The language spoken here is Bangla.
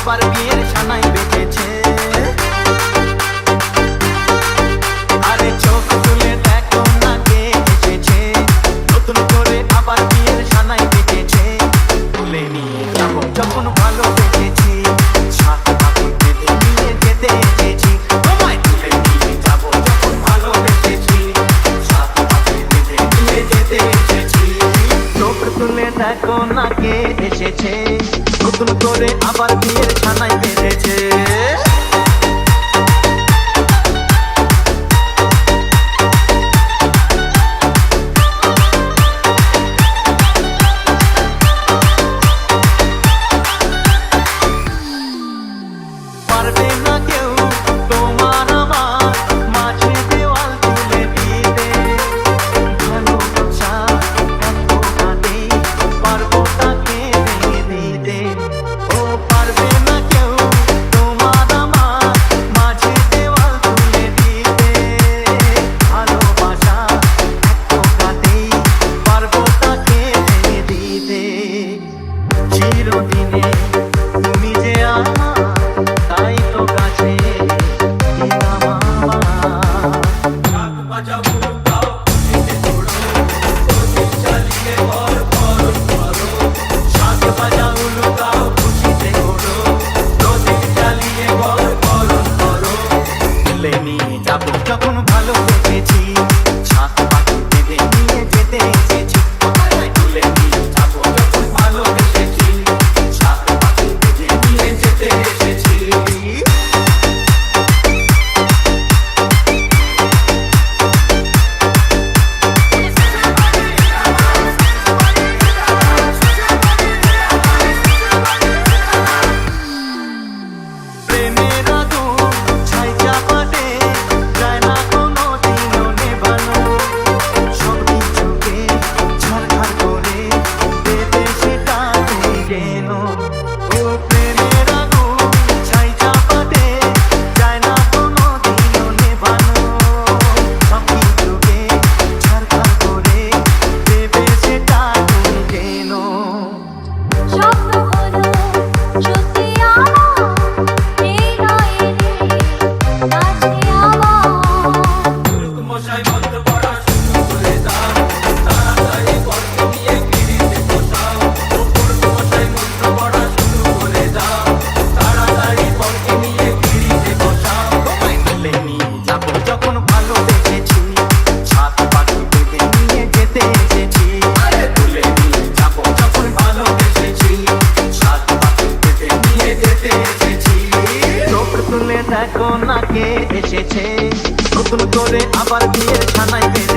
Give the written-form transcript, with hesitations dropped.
আবার বিয়ের সানাই বেজেছে। আরে চোখ তুলে দেখো না কে এসেছে, নতুন করে আবার বিয়ের সানাই বেজেছে। তুলে নিয়ে যাবো যখন ভালো বেজেছি, সাত পাখি বেঁধে নিয়ে যেতে এসেছি। তোমায় তুলে নিয়ে যাবো যখন ভালো বেজেছি, সাত পাখি বেঁধে নিয়ে যেতে এসেছি। চোখ তুলে দেখো না কে এসেছে, নতুন করে আবার বিয়ের ছানাই বেঁধেছে। পারবে না কেউ তোমার আমার মাঝে দেওয়াল তুলে দিতে, ভালোবাসা এত কাঁদে পারবো তাকে ভেঙে দিতে। ও পারবে না কেউ তোমার আমার মাঝে দেওয়াল তুলে দিতে, ভালোবাসা এত কাঁদে পারবো তাকে ভেঙে দিতে। চিরদিনে তুমি যে আমার, তাই তো কাছে দিলাম আমার। সাত বাজাও উলুকাও খুশিতে ঘোরো, প্রদীপ জ্বালিয়ে ঘর বরণ করো। সাত বাজাও উলুকাও খুশিতে ঘোরো, প্রদীপ জ্বালিয়ে ঘর বরণ করো। তুলে নিয়ে যাবো যখন ভালো বেজেছি, সাত পাখি বেঁধে নিয়ে যেতে এসেছি। তুলে নিয়ে যাবো যখন ভালো বেজেছি, সাত পাখি বেঁধে নিয়ে যেতে এসেছি। প্রেমের আগুন ছাই চাপাতে যায় না কোনো দিনও নেভানো, সব কিছুকে ছারখার করে দেবে সেটা তুমি যেন। ও প্রেমের আগুন ছাই চাপাতে যায় না কোনো দিনও নেভানো, সব কিছুকে ছারখার করে দেবে সেটা তুমি যেন। স্বপ্ন হলো সত্যি আমার, এই নয় রে কাছে আমার। মশাই বন্ধ করা শুরু করে দাও, তাড়াতাড়ি পরকে নিয়ে গিরিতে বসাও। মশাই বন্ধ করা শুরু করে দাও, তাড়াতাড়ি পরকে নিয়ে গিরিতে বসাও। তোমায় তুলে নিয়ে যাবো যখন ভালো বেজেছি, সাত পাখি বেঁধে নিয়ে যেতে এসেছি। তুলে নিয়ে যাবো যখন ভালো বেজেছি, সাত পাখি বেঁধে নিয়ে যেতে এসেছি। চোখ তুলে দেখো না কে এসেছে, নতুন করে আবার বিয়ের ছানাই বেঁধেছে।